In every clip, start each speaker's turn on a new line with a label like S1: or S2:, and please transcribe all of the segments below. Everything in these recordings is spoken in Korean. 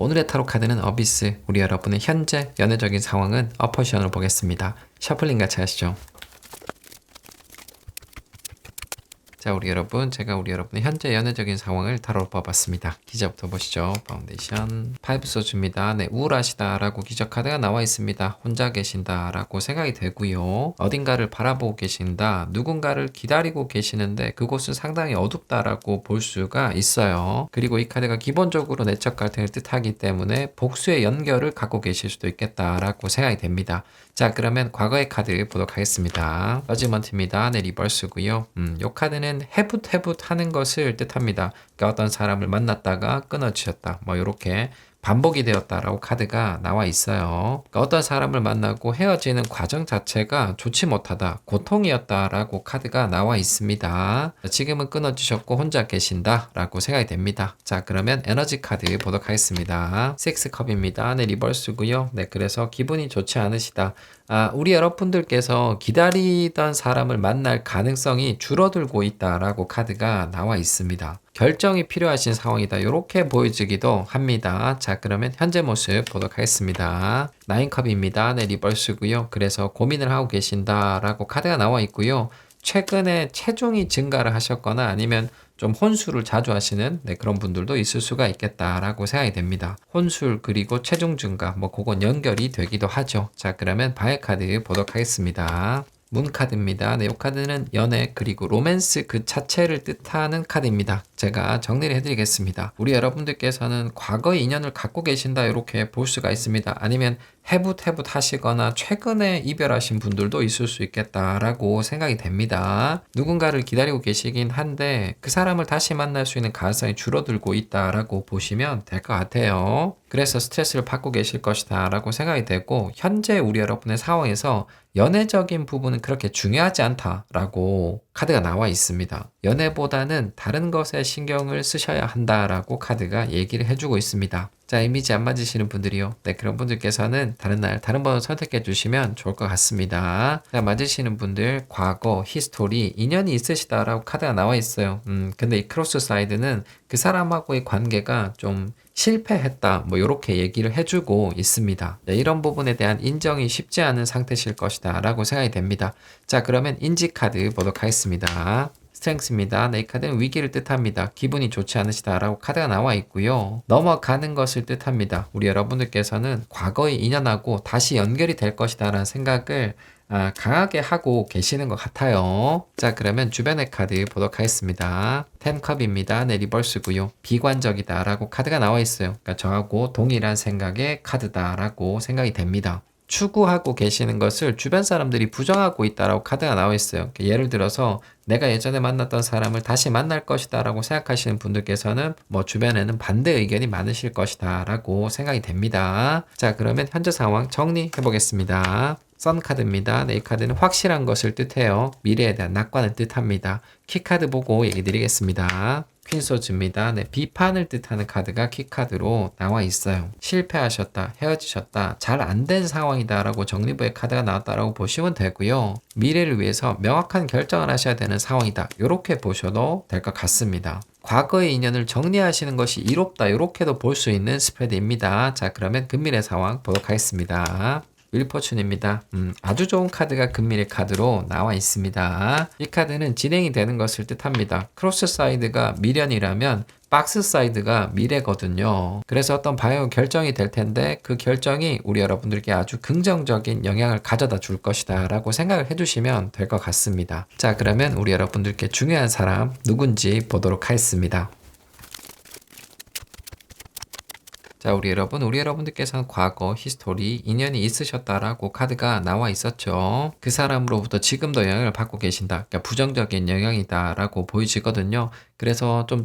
S1: 오늘의 타로 카드는 어비스. 우리 여러분의 현재 연애적인 상황은 어퍼션을 보겠습니다. 셔플링 같이 하시죠. 자, 우리 여러분, 제가 우리 여러분의 현재 연애적인 상황을 타로로 뽑았습니다. 기저부터 보시죠. 파운데이션 5 소주입니다. 네, 우울하시다라고 기저 카드가 나와 있습니다. 혼자 계신다라고 생각이 되고요. 어딘가를 바라보고 계신다. 누군가를 기다리고 계시는데 그곳은 상당히 어둡다라고 볼 수가 있어요. 그리고 이 카드가 기본적으로 내적 갈등을 뜻하기 때문에 복수의 연결을 갖고 계실 수도 있겠다라고 생각이 됩니다. 자, 그러면 과거의 카드 보도록 하겠습니다. 저지먼트입니다. 네, 리버스고요. 요 카드는 해붓해붓 하는 것을 뜻합니다. 그러니까 어떤 사람을 만났다가 끊어지셨다. 뭐 요렇게 반복이 되었다라고 카드가 나와 있어요. 그러니까 어떤 사람을 만나고 헤어지는 과정 자체가 좋지 못하다, 고통이었다라고 카드가 나와 있습니다. 지금은 끊어지셨고 혼자 계신다라고 생각이 됩니다. 자, 그러면 에너지 카드 보도록 하겠습니다. 6컵입니다. 네, 리버스고요. 네, 그래서 기분이 좋지 않으시다. 우리 여러분들께서 기다리던 사람을 만날 가능성이 줄어들고 있다라고 카드가 나와 있습니다. 결정이 필요하신 상황이다. 이렇게 보여지기도 합니다. 자, 그러면 현재 모습 보도록 하겠습니다. 9컵입니다. 네, 리버스고요. 그래서 고민을 하고 계신다라고 카드가 나와 있고요. 최근에 체중이 증가를 하셨거나 아니면 좀 혼술을 자주 하시는 그런 분들도 있을 수가 있겠다라고 생각이 됩니다. 혼술 그리고 체중 증가 그건 연결이 되기도 하죠. 자, 그러면 바의 카드 보도록 하겠습니다. 문 카드입니다. 네, 이 카드는 연애 그리고 로맨스 그 자체를 뜻하는 카드입니다. 제가 정리를 해드리겠습니다. 우리 여러분들께서는 과거의 인연을 갖고 계신다 이렇게 볼 수가 있습니다. 아니면 해붓해붓 하시거나 최근에 이별하신 분들도 있을 수 있겠다라고 생각이 됩니다. 누군가를 기다리고 계시긴 한데 그 사람을 다시 만날 수 있는 가능성이 줄어들고 있다라고 보시면 될 것 같아요. 그래서 스트레스를 받고 계실 것이다 라고 생각이 되고, 현재 우리 여러분의 상황에서 연애적인 부분은 그렇게 중요하지 않다라고 카드가 나와 있습니다. 연애보다는 다른 것에 신경을 쓰셔야 한다라고 카드가 얘기를 해주고 있습니다. 자, 이미지 안 맞으시는 분들이요. 네, 그런 분들께서는 다른 날, 다른 번호 선택해 주시면 좋을 것 같습니다. 자, 맞으시는 분들, 과거, 히스토리, 인연이 있으시다라고 카드가 나와 있어요. 근데 이 크로스 사이드는 그 사람하고의 관계가 좀 실패했다, 요렇게 얘기를 해주고 있습니다. 네, 이런 부분에 대한 인정이 쉽지 않은 상태실 것이다 라고 생각이 됩니다. 자, 그러면 인지 카드 보도록 하겠습니다. 스트렝스입니다. 네, 이 카드는 위기를 뜻합니다. 기분이 좋지 않으시다라고 카드가 나와 있고요. 넘어가는 것을 뜻합니다. 우리 여러분들께서는 과거의 인연하고 다시 연결이 될 것이다 라는 생각을 강하게 하고 계시는 것 같아요. 자, 그러면 주변의 카드 보도록 하겠습니다. 10컵입니다. 네, 리버스고요. 비관적이다 라고 카드가 나와 있어요. 그러니까 저하고 동일한 생각의 카드다 라고 생각이 됩니다. 추구하고 계시는 것을 주변 사람들이 부정하고 있다라고 카드가 나와 있어요. 예를 들어서 내가 예전에 만났던 사람을 다시 만날 것이다 라고 생각하시는 분들께서는 주변에는 반대 의견이 많으실 것이다 라고 생각이 됩니다. 자, 그러면 현재 상황 정리해 보겠습니다. 선 카드입니다. 네, 이 카드는 확실한 것을 뜻해요. 미래에 대한 낙관을 뜻합니다. 키 카드 보고 얘기 드리겠습니다. 퀸 소즈입니다. 네, 비판을 뜻하는 카드가 키카드로 나와 있어요. 실패하셨다, 헤어지셨다, 잘 안 된 상황이다 라고 정리부의 카드가 나왔다라고 보시면 되고요. 미래를 위해서 명확한 결정을 하셔야 되는 상황이다, 이렇게 보셔도 될 것 같습니다. 과거의 인연을 정리하시는 것이 이롭다, 이렇게도 볼 수 있는 스프레드입니다. 자, 그러면 금밀의 상황 보도록 하겠습니다. 윌포춘입니다. 아주 좋은 카드가 금밀의 카드로 나와 있습니다. 이 카드는 진행이 되는 것을 뜻합니다. 크로스 사이드가 미련이라면 박스 사이드가 미래거든요. 그래서 어떤 방향 결정이 될 텐데 그 결정이 우리 여러분들께 아주 긍정적인 영향을 가져다 줄 것이다 라고 생각을 해주시면 될 것 같습니다. 자, 그러면 우리 여러분들께 중요한 사람 누군지 보도록 하겠습니다. 자, 우리 여러분들께서는 과거, 히스토리, 인연이 있으셨다라고 카드가 나와 있었죠. 그 사람으로부터 지금도 영향을 받고 계신다. 그러니까 부정적인 영향이다라고 보이시거든요. 그래서 좀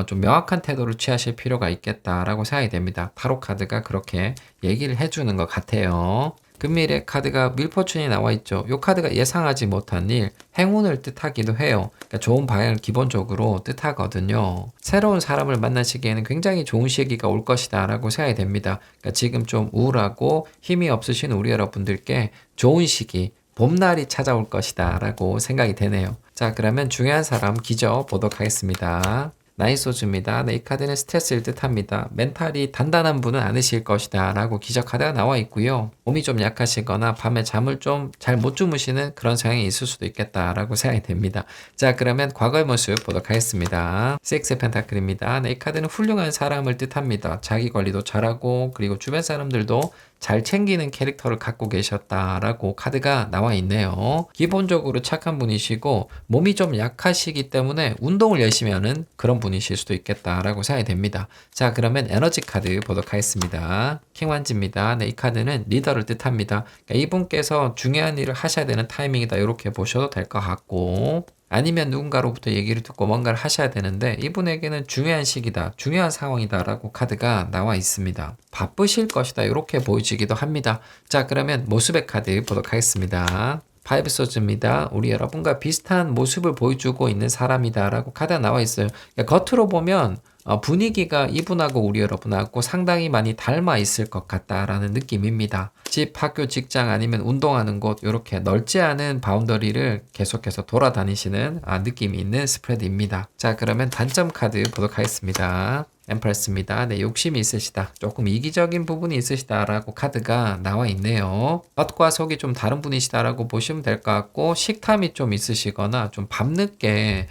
S1: 좀 명확한 태도를 취하실 필요가 있겠다라고 생각이 됩니다. 타로 카드가 그렇게 얘기를 해주는 것 같아요. 금밀의 카드가 밀포춘이 나와 있죠. 이 카드가 예상하지 못한 일, 행운을 뜻하기도 해요. 그러니까 좋은 방향을 기본적으로 뜻하거든요. 새로운 사람을 만나시기에는 굉장히 좋은 시기가 올 것이다 라고 생각이 됩니다. 그러니까 지금 좀 우울하고 힘이 없으신 우리 여러분들께 좋은 시기, 봄날이 찾아올 것이다 라고 생각이 되네요. 자, 그러면 중요한 사람 기저 보도록 하겠습니다. 나인 소주입니다. 네, 이 카드는 스트레스를 뜻합니다. 멘탈이 단단한 분은 아니실 것이다 라고 기적 카드가 나와 있고요. 몸이 좀 약하시거나 밤에 잠을 좀 잘 못 주무시는 그런 성향이 있을 수도 있겠다라고 생각이 됩니다. 자, 그러면 과거의 모습 보도록 하겠습니다. 6 펜타클입니다. 네, 이 카드는 훌륭한 사람을 뜻합니다. 자기 관리도 잘하고 그리고 주변 사람들도 잘 챙기는 캐릭터를 갖고 계셨다라고 카드가 나와 있네요. 기본적으로 착한 분이시고 몸이 좀 약하시기 때문에 운동을 열심히 하는 그런 분이실 수도 있겠다라고 생각이 됩니다. 자, 그러면 에너지 카드 보도록 하겠습니다. 킹완지입니다. 네, 이 카드는 리더를 뜻합니다. 그러니까 이분께서 중요한 일을 하셔야 되는 타이밍이다 이렇게 보셔도 될 것 같고, 아니면 누군가로부터 얘기를 듣고 뭔가를 하셔야 되는데 이분에게는 중요한 시기다, 중요한 상황이다 라고 카드가 나와 있습니다. 바쁘실 것이다 이렇게 보여지기도 합니다. 자, 그러면 모습의 카드 보도록 하겠습니다. 파이브 소즈입니다. 우리 여러분과 비슷한 모습을 보여주고 있는 사람이다 라고 카드가 나와 있어요. 그러니까 겉으로 보면 분위기가 이분하고 우리 여러분하고 상당히 많이 닮아 있을 것 같다라는 느낌입니다. 집, 학교, 직장 아니면 운동하는 곳 이렇게 넓지 않은 바운더리를 계속해서 돌아다니시는 느낌이 있는 스프레드입니다. 자, 그러면 단점 카드 보도록 하겠습니다. 엠프레스입니다. 네, 욕심이 있으시다. 조금 이기적인 부분이 있으시다라고 카드가 나와 있네요. 겉과 속이 좀 다른 분이시다라고 보시면 될 것 같고, 식탐이 좀 있으시거나 좀 밤늦게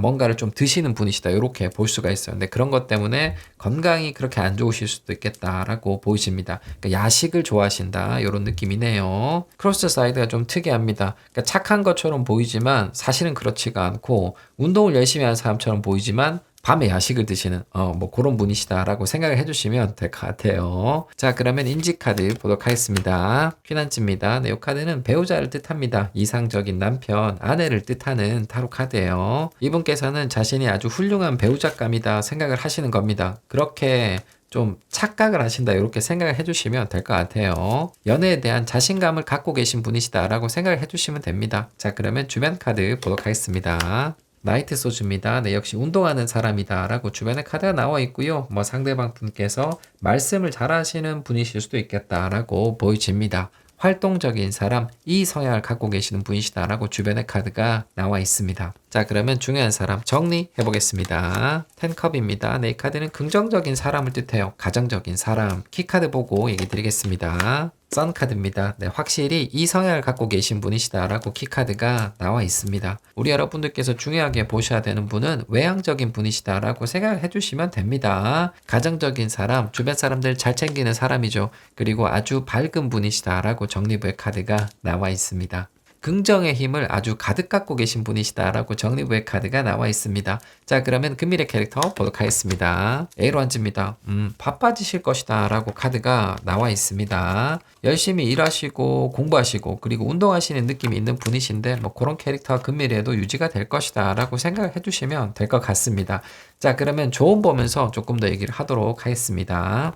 S1: 뭔가를 좀 드시는 분이시다 이렇게 볼 수가 있어요. 근데 그런 것 때문에 건강이 그렇게 안 좋으실 수도 있겠다라고 보이십니다. 그러니까 야식을 좋아하신다 이런 느낌이네요. 크로스 사이드가 좀 특이합니다. 그러니까 착한 것처럼 보이지만 사실은 그렇지가 않고, 운동을 열심히 하는 사람처럼 보이지만 밤에 야식을 드시는 뭐 그런 분이시다라고 생각을 해주시면 될 것 같아요. 자, 그러면 인지 카드 보도록 하겠습니다. 퀴난츠입니다. 네, 이 카드는 배우자를 뜻합니다. 이상적인 남편, 아내를 뜻하는 타로 카드예요. 이분께서는 자신이 아주 훌륭한 배우자감이다 생각을 하시는 겁니다. 그렇게 좀 착각을 하신다 이렇게 생각을 해주시면 될 것 같아요. 연애에 대한 자신감을 갖고 계신 분이시다라고 생각을 해주시면 됩니다. 자, 그러면 주변 카드 보도록 하겠습니다. 나이트 소주입니다. 네, 역시 운동하는 사람이다 라고 주변에 카드가 나와 있고요. 뭐 상대방 분께서 말씀을 잘 하시는 분이실 수도 있겠다라고 보여집니다. 활동적인 사람, 이 성향을 갖고 계시는 분이시다라고 주변에 카드가 나와 있습니다. 자, 그러면 중요한 사람 정리해 보겠습니다. 10컵입니다. 네, 이 카드는 긍정적인 사람을 뜻해요. 가정적인 사람. 키카드 보고 얘기 드리겠습니다. 선 카드입니다. 네, 확실히 이 성향을 갖고 계신 분이시다라고 키카드가 나와 있습니다. 우리 여러분들께서 중요하게 보셔야 되는 분은 외향적인 분이시다라고 생각을 해주시면 됩니다. 가정적인 사람, 주변 사람들 잘 챙기는 사람이죠. 그리고 아주 밝은 분이시다라고 정리부의 카드가 나와 있습니다. 긍정의 힘을 아주 가득 갖고 계신 분이시다라고 정리부의 카드가 나와 있습니다. 자, 그러면 금일의 캐릭터 보도록 하겠습니다. A로한즈입니다. 바빠지실 것이다 라고 카드가 나와 있습니다. 열심히 일하시고 공부하시고 그리고 운동하시는 느낌이 있는 분이신데 뭐 그런 캐릭터가 금일에도 유지가 될 것이다 라고 생각을 해주시면 될 것 같습니다. 자, 그러면 조언 보면서 조금 더 얘기를 하도록 하겠습니다.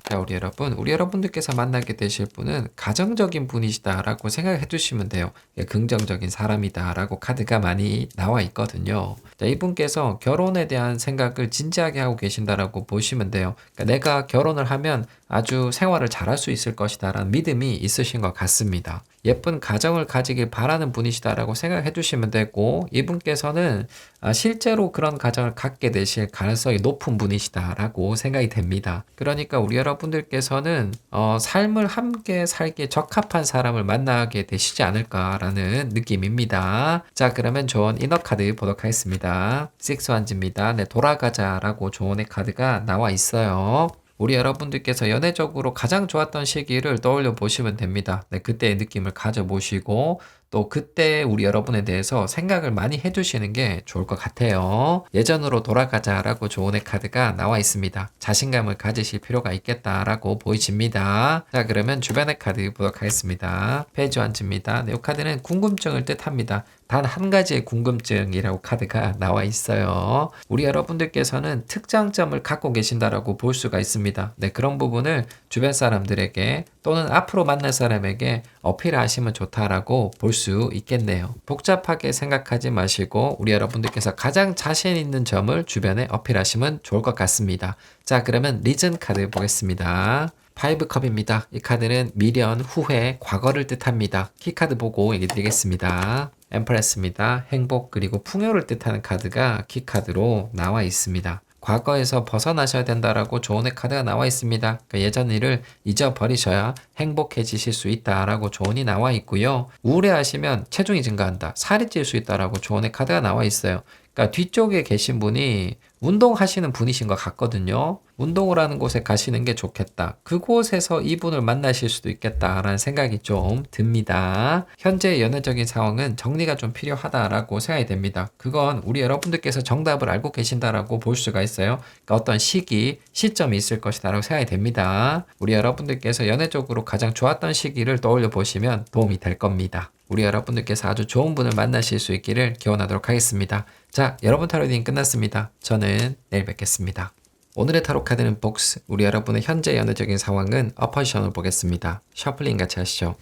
S1: 자, 우리 여러분들께서 만나게 되실 분은 가정적인 분이시다라고 생각해 주시면 돼요. 긍정적인 사람이다라고 카드가 많이 나와 있거든요. 자, 이분께서 결혼에 대한 생각을 진지하게 하고 계신다라고 보시면 돼요. 그러니까 내가 결혼을 하면 아주 생활을 잘할 수 있을 것이다라는 믿음이 있으신 것 같습니다. 예쁜 가정을 가지길 바라는 분이시다라고 생각해 주시면 되고, 이분께서는 실제로 그런 가정을 갖게 되실 가능성이 높은 분이시다라고 생각이 됩니다. 그러니까 우리 여러분들께서는 삶을 함께 살기에 적합한 사람을 만나게 되시지 않을까라는 느낌입니다. 자, 그러면 조언 이너 카드 보도록 하겠습니다. 6완즈입니다. 네, 돌아가자라고 조언의 카드가 나와 있어요. 우리 여러분들께서 연애적으로 가장 좋았던 시기를 떠올려 보시면 됩니다. 네, 그때의 느낌을 가져보시고 또 그때 우리 여러분에 대해서 생각을 많이 해주시는 게 좋을 것 같아요. 예전으로 돌아가자라고 조언의 카드가 나와 있습니다. 자신감을 가지실 필요가 있겠다라고 보여집니다. 자, 그러면 주변의 카드 보도록 하겠습니다. 페이지 완즈입니다. 네, 이 카드는 궁금증을 뜻합니다. 단 한 가지의 궁금증이라고 카드가 나와 있어요. 우리 여러분들께서는 특장점을 갖고 계신다라고 볼 수가 있습니다. 네, 그런 부분을 주변 사람들에게 또는 앞으로 만날 사람에게 어필하시면 좋다라고 볼 수 있겠네요. 복잡하게 생각하지 마시고 우리 여러분들께서 가장 자신 있는 점을 주변에 어필하시면 좋을 것 같습니다. 자, 그러면 리즌 카드 보겠습니다. 5컵입니다. 이 카드는 미련, 후회, 과거를 뜻합니다. 키카드 보고 얘기 드리겠습니다. 엠프레스입니다. 행복 그리고 풍요를 뜻하는 카드가 키카드로 나와 있습니다. 과거에서 벗어나셔야 된다라고 조언의 카드가 나와 있습니다. 그러니까 예전 일을 잊어버리셔야 행복해지실 수 있다라고 조언이 나와 있고요. 우울해하시면 체중이 증가한다, 살이 찔 수 있다라고 조언의 카드가 나와 있어요. 그러니까 뒤쪽에 계신 분이 운동하시는 분이신 것 같거든요. 운동을 하는 곳에 가시는 게 좋겠다. 그곳에서 이분을 만나실 수도 있겠다라는 생각이 좀 듭니다. 현재 연애적인 상황은 정리가 좀 필요하다라고 생각이 됩니다. 그건 우리 여러분들께서 정답을 알고 계신다라고 볼 수가 있어요. 그러니까 어떤 시점이 있을 것이다라고 생각이 됩니다. 우리 여러분들께서 연애적으로 가장 좋았던 시기를 떠올려 보시면 도움이 될 겁니다. 우리 여러분들께서 아주 좋은 분을 만나실 수 있기를 기원하도록 하겠습니다. 자, 여러분 타로 리딩 끝났습니다. 저는 내일 뵙겠습니다. 오늘의 타로 카드는 복스, 우리 여러분의 현재 연애적인 상황은 어퍼지션을 보겠습니다. 셔플링 같이 하시죠.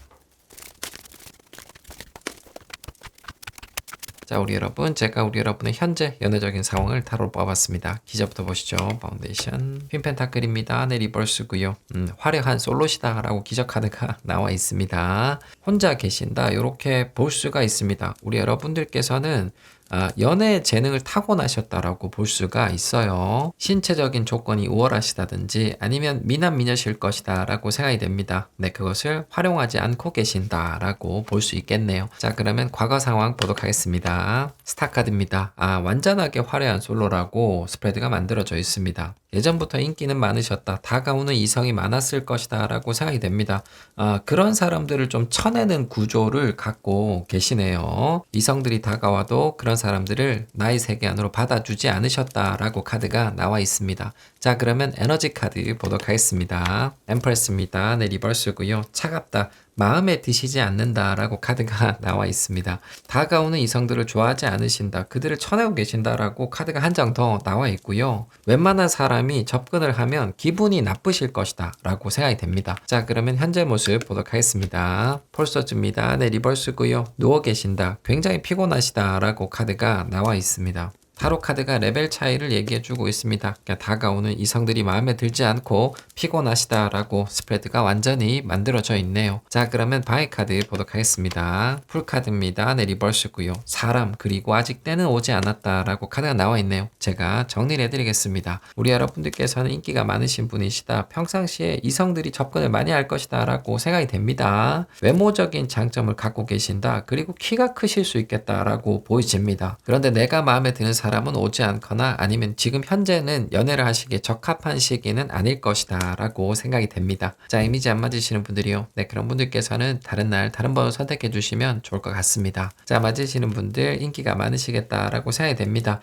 S1: 자, 우리 여러분의 현재 연애적인 상황을 타로로 뽑아봤습니다. 기저부터 보시죠. 파운데이션, 퀸 펜타클입니다. 네, 리버스고요. 화려한 솔로시다 라고 기저 카드가 나와 있습니다. 혼자 계신다, 이렇게 볼 수가 있습니다. 우리 여러분들께서는 연애 재능을 타고나셨다라고 볼 수가 있어요. 신체적인 조건이 우월하시다든지 아니면 미남미녀실 것이다 라고 생각이 됩니다. 네, 그것을 활용하지 않고 계신다라고 볼 수 있겠네요. 자, 그러면 과거 상황 보도록 하겠습니다. 스타카드입니다. 완전하게 화려한 솔로라고 스프레드가 만들어져 있습니다. 예전부터 인기는 많으셨다, 다가오는 이성이 많았을 것이다 라고 생각이 됩니다. 그런 사람들을 좀 쳐내는 구조를 갖고 계시네요. 이성들이 다가와도 그런 사람들을 나의 세계 안으로 받아주지 않으셨다라고 카드가 나와 있습니다. 자, 그러면 에너지 카드 보도록 하겠습니다. 엠프레스입니다. 네, 리버스고요. 차갑다, 마음에 드시지 않는다라고 카드가 나와 있습니다. 다가오는 이성들을 좋아하지 않으신다, 그들을 쳐내고 계신다라고 카드가 한 장 더 나와 있고요. 웬만한 사람이 접근을 하면 기분이 나쁘실 것이다 라고 생각이 됩니다. 자, 그러면 현재 모습 보도록 하겠습니다. 폴서즈입니다. 네, 리버스고요. 누워 계신다, 굉장히 피곤하시다 라고 카드가 나와 있습니다. 타로 카드가 레벨 차이를 얘기해주고 있습니다. 그러니까 다가오는 이성들이 마음에 들지 않고 피곤하시다라고 스프레드가 완전히 만들어져 있네요. 자, 그러면 바이 카드 보도록 하겠습니다. 풀 카드입니다. 네, 리버스고요. 사람 그리고 아직 때는 오지 않았다라고 카드가 나와 있네요. 제가 정리를 해드리겠습니다. 우리 여러분들께서는 인기가 많으신 분이시다, 평상시에 이성들이 접근을 많이 할 것이다 라고 생각이 됩니다. 외모적인 장점을 갖고 계신다, 그리고 키가 크실 수 있겠다라고 보여집니다. 그런데 내가 마음에 드는 사람은 오지 않거나 아니면 지금 현재는 연애를 하시기에 적합한 시기는 아닐 것이다 라고 생각이 됩니다. 자, 이미지 안 맞으시는 분들이요, 네, 그런 분들께서는 다른 날 다른 번호 선택해 주시면 좋을 것 같습니다. 자, 맞으시는 분들 인기가 많으시겠다 라고 생각이 됩니다.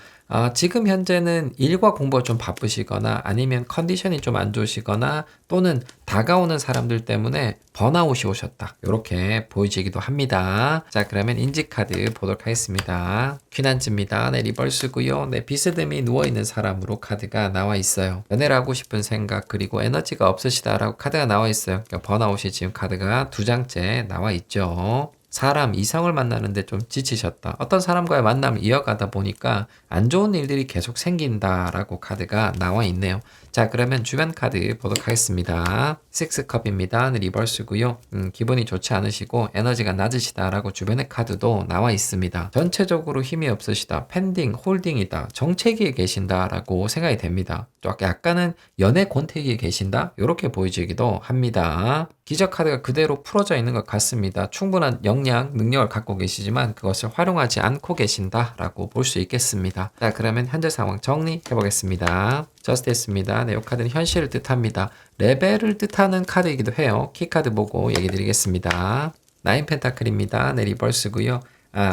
S1: 지금 현재는 일과 공부가 좀 바쁘시거나 아니면 컨디션이 좀 안 좋으시거나 또는 다가오는 사람들 때문에 번아웃이 오셨다, 이렇게 보이지기도 합니다. 자, 그러면 인지 카드 보도록 하겠습니다. 퀴난즈입니다. 네, 리버스고요. 네, 비스듬히 누워있는 사람으로 카드가 나와 있어요. 연애를 하고 싶은 생각 그리고 에너지가 없으시다라고 카드가 나와 있어요. 그러니까 번아웃이 지금 카드가 두 장째 나와 있죠. 사람, 이성을 만나는데 좀 지치셨다, 어떤 사람과의 만남을 이어가다 보니까 안 좋은 일들이 계속 생긴다라고 카드가 나와 있네요. 자, 그러면 주변 카드 보도록 하겠습니다. 6컵입니다. 리버스고요. 기분이 좋지 않으시고 에너지가 낮으시다라고 주변의 카드도 나와 있습니다. 전체적으로 힘이 없으시다, 펜딩, 홀딩이다, 정체기에 계신다라고 생각이 됩니다. 또 약간은 연애 권태기에 계신다, 이렇게 보여지기도 합니다. 기적 카드가 그대로 풀어져 있는 것 같습니다. 충분한 역량, 능력을 갖고 계시지만 그것을 활용하지 않고 계신다라고 볼 수 있겠습니다. 자, 그러면 현재 상황 정리해 보겠습니다. 저스티스입니다. 네, 이 카드는 현실을 뜻합니다. 레벨을 뜻하는 카드이기도 해요. 키 카드 보고 얘기 드리겠습니다. 나인 펜타클입니다. 네, 리버스고요.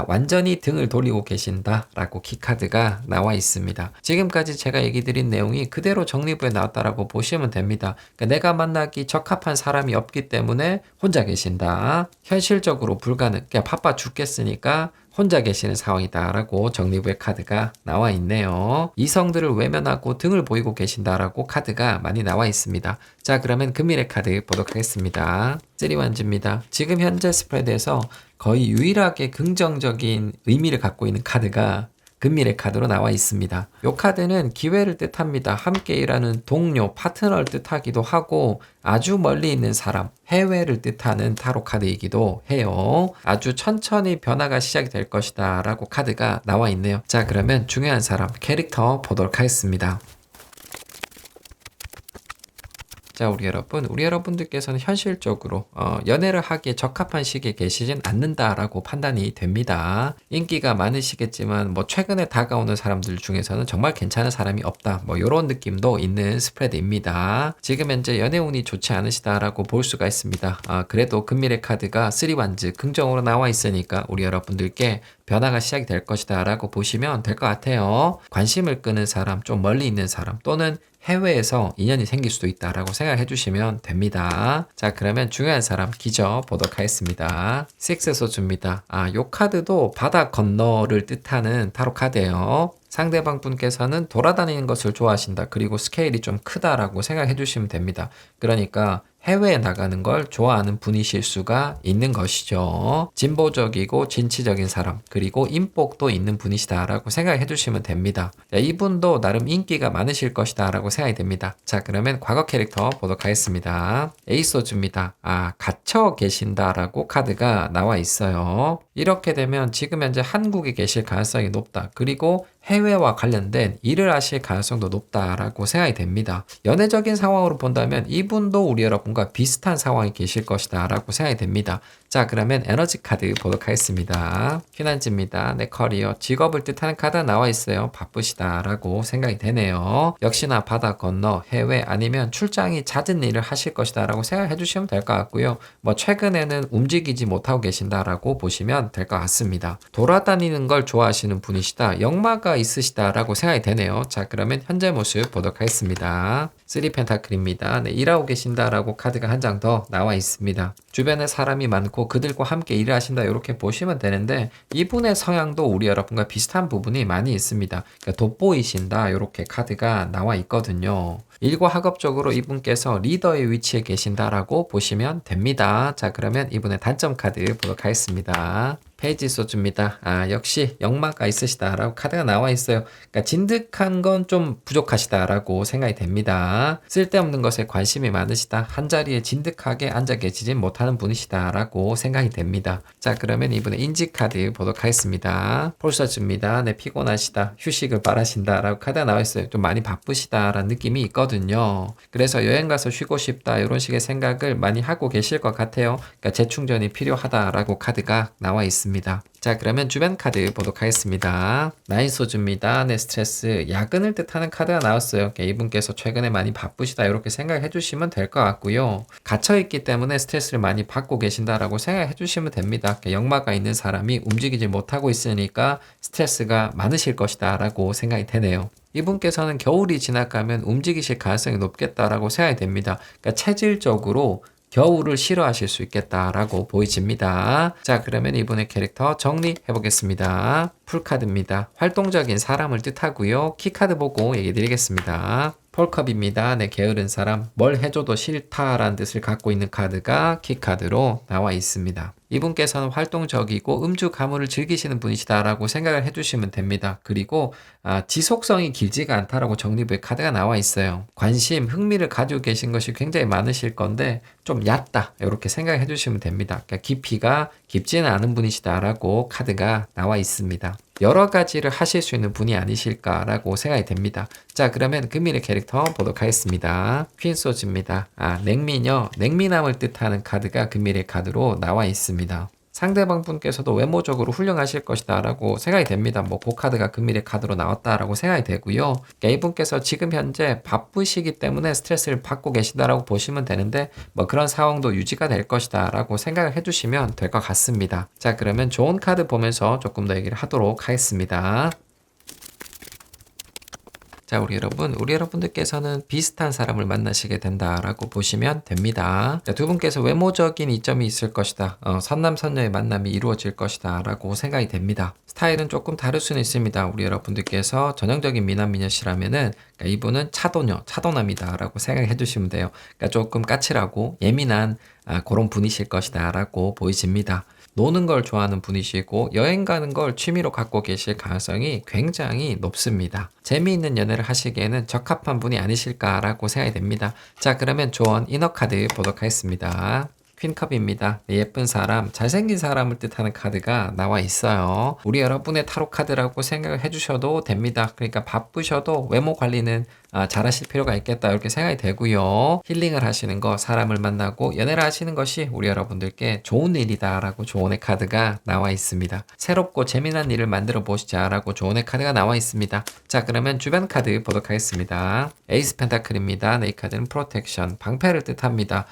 S1: 완전히 등을 돌리고 계신다 라고 키카드가 나와 있습니다. 지금까지 제가 얘기 드린 내용이 그대로 정리부에 나왔다라고 보시면 됩니다. 그러니까 내가 만나기 적합한 사람이 없기 때문에 혼자 계신다, 현실적으로 불가능, 그냥 바빠 죽겠으니까 혼자 계시는 상황이다라고 정리부의 카드가 나와 있네요. 이성들을 외면하고 등을 보이고 계신다라고 카드가 많이 나와 있습니다. 자, 그러면 금일의 카드 보도록 하겠습니다. 쓰리완즈입니다. 지금 현재 스프레드에서 거의 유일하게 긍정적인 의미를 갖고 있는 카드가 금밀의 카드로 나와 있습니다. 이 카드는 기회를 뜻합니다. 함께 일하는 동료, 파트너를 뜻하기도 하고 아주 멀리 있는 사람, 해외를 뜻하는 타로 카드이기도 해요. 아주 천천히 변화가 시작이 될 것이다 라고 카드가 나와 있네요. 자, 그러면 중요한 사람, 캐릭터 보도록 하겠습니다. 자, 우리 여러분들께서는 현실적으로 연애를 하기에 적합한 시기에 계시진 않는다라고 판단이 됩니다. 인기가 많으시겠지만 뭐 최근에 다가오는 사람들 중에서는 정말 괜찮은 사람이 없다. 뭐 이런 느낌도 있는 스프레드입니다. 지금 현재 연애운이 좋지 않으시다라고 볼 수가 있습니다. 그래도 금밀의 카드가 3완즈 긍정으로 나와 있으니까 우리 여러분들께 변화가 시작이 될 것이다 라고 보시면 될 것 같아요. 관심을 끄는 사람, 좀 멀리 있는 사람 또는 해외에서 인연이 생길 수도 있다라고 생각해 주시면 됩니다. 자, 그러면 중요한 사람 기저 보도록 하겠습니다. 6 소주입니다. 요 카드도 바다 건너를 뜻하는 타로 카드예요. 상대방 분께서는 돌아다니는 것을 좋아하신다. 그리고 스케일이 좀 크다라고 생각해 주시면 됩니다. 그러니까 해외에 나가는 걸 좋아하는 분이실 수가 있는 것이죠. 진보적이고 진취적인 사람, 그리고 인복도 있는 분이시다라고 생각해 주시면 됩니다. 자, 이분도 나름 인기가 많으실 것이다라고 생각이 됩니다. 자, 그러면 과거 캐릭터 보도록 하겠습니다. 에이소주입니다. 갇혀 계신다라고 카드가 나와 있어요. 이렇게 되면 지금 현재 한국에 계실 가능성이 높다. 그리고 해외와 관련된 일을 하실 가능성도 높다라고 생각이 됩니다. 연애적인 상황으로 본다면 이분도 우리 여러분과 비슷한 상황에 계실 것이다 라고 생각이 됩니다. 자, 그러면 에너지 카드 보도록 하겠습니다. 휘난지입니다. 내 커리어, 직업을 뜻하는 카드가 나와 있어요. 바쁘시다 라고 생각이 되네요. 역시나 바다 건너, 해외 아니면 출장이 잦은 일을 하실 것이다 라고 생각해 주시면 될 것 같고요. 뭐 최근에는 움직이지 못하고 계신다 라고 보시면 될 것 같습니다. 돌아다니는 걸 좋아하시는 분이시다. 역마가 있으시다 라고 생각이 되네요. 자, 그러면 현재 모습 보도록 하겠습니다. 3 펜타클입니다. 네, 일하고 계신다라고 카드가 한 장 더 나와 있습니다. 주변에 사람이 많고 그들과 함께 일을 하신다 이렇게 보시면 되는데 이분의 성향도 우리 여러분과 비슷한 부분이 많이 있습니다. 그러니까 돋보이신다 이렇게 카드가 나와 있거든요. 일과 학업적으로 이분께서 리더의 위치에 계신다라고 보시면 됩니다. 자, 그러면 이분의 단점 카드 보도록 하겠습니다. 페이지 소주입니다. 역시 역마가 있으시다라고 카드가 나와 있어요. 그러니까 진득한 건 좀 부족하시다라고 생각이 됩니다. 쓸데없는 것에 관심이 많으시다. 한자리에 진득하게 앉아 계시진 못하는 분이시다라고 생각이 됩니다. 자, 그러면 이분의 인지 카드 보도록 하겠습니다. 폴서주입니다. 네, 피곤하시다. 휴식을 바라신다라고 카드가 나와 있어요. 좀 많이 바쁘시다라는 느낌이 있거든요. 그래서 여행 가서 쉬고 싶다 이런 식의 생각을 많이 하고 계실 것 같아요. 그러니까 재충전이 필요하다라고 카드가 나와 있습니다. 자, 그러면 주변 카드 보도록 하겠습니다. 9 소주입니다. 네, 스트레스, 야근을 뜻하는 카드가 나왔어요. 이분께서 최근에 많이 바쁘시다 이렇게 생각해 주시면 될 것 같고요. 갇혀있기 때문에 스트레스를 많이 받고 계신다라고 생각해 주시면 됩니다. 역마가 있는 사람이 움직이지 못하고 있으니까 스트레스가 많으실 것이다 라고 생각이 되네요. 이분께서는 겨울이 지나가면 움직이실 가능성이 높겠다라고 생각이 됩니다. 그러니까 체질적으로 겨울을 싫어하실 수 있겠다라고 보여집니다. 자, 그러면 이분의 캐릭터 정리해 보겠습니다. 풀카드입니다. 활동적인 사람을 뜻하고요. 키카드 보고 얘기 드리겠습니다. 폴컵입니다. 네, 게으른 사람, 뭘 해줘도 싫다라는 뜻을 갖고 있는 카드가 키카드로 나와 있습니다. 이분께서는 활동적이고 음주 가물을 즐기시는 분이시다라고 생각을 해주시면 됩니다. 그리고 지속성이 길지가 않다라고 정리부에 카드가 나와 있어요. 관심, 흥미를 가지고 계신 것이 굉장히 많으실 건데 좀 얕다 이렇게 생각해 주시면 됩니다. 그러니까 깊이가 깊지는 않은 분이시다라고 카드가 나와 있습니다. 여러 가지를 하실 수 있는 분이 아니실까라고 생각이 됩니다. 자, 그러면 금일의 캐릭터 보도록 하겠습니다. 퀸 소주입니다. 냉미녀, 냉미남을 뜻하는 카드가 금일의 카드로 나와 있습니다. 상대방 분께서도 외모적으로 훌륭하실 것이다 라고 생각이 됩니다. 뭐 그 카드가 금일의 카드로 나왔다라고 생각이 되고요. 이분께서 지금 현재 바쁘시기 때문에 스트레스를 받고 계시다라고 보시면 되는데 뭐 그런 상황도 유지가 될 것이다 라고 생각을 해주시면 될 것 같습니다. 자, 그러면 좋은 카드 보면서 조금 더 얘기를 하도록 하겠습니다. 자, 우리 여러분들께서는 비슷한 사람을 만나시게 된다라고 보시면 됩니다. 자, 두 분께서 외모적인 이점이 있을 것이다. 선남선녀의 만남이 이루어질 것이다 라고 생각이 됩니다. 스타일은 조금 다를 수는 있습니다. 우리 여러분들께서 전형적인 미남미녀시라면은 그러니까 이분은 차도남이다 라고 생각해 주시면 돼요. 그러니까 조금 까칠하고 예민한 그런 분이실 것이다 라고 보이십니다. 노는 걸 좋아하는 분이시고 여행 가는 걸 취미로 갖고 계실 가능성이 굉장히 높습니다. 재미있는 연애를 하시기에는 적합한 분이 아니실까라고 생각이 됩니다. 자, 그러면 조언 이너 카드 보도록 하겠습니다. 퀸컵입니다. 네, 예쁜 사람, 잘생긴 사람을 뜻하는 카드가 나와 있어요. 우리 여러분의 타로 카드라고 생각을 해주셔도 됩니다. 그러니까 바쁘셔도 외모 관리는 잘 하실 필요가 있겠다 이렇게 생각이 되고요. 힐링을 하시는 거, 사람을 만나고 연애를 하시는 것이 우리 여러분들께 좋은 일이다 라고 조언의 카드가 나와 있습니다. 새롭고 재미난 일을 만들어 보시자 라고 조언의 카드가 나와 있습니다. 자, 그러면 주변 카드 보도록 하겠습니다. 에이스 펜타클입니다. 네, 이 카드는 프로텍션, 방패를 뜻합니다.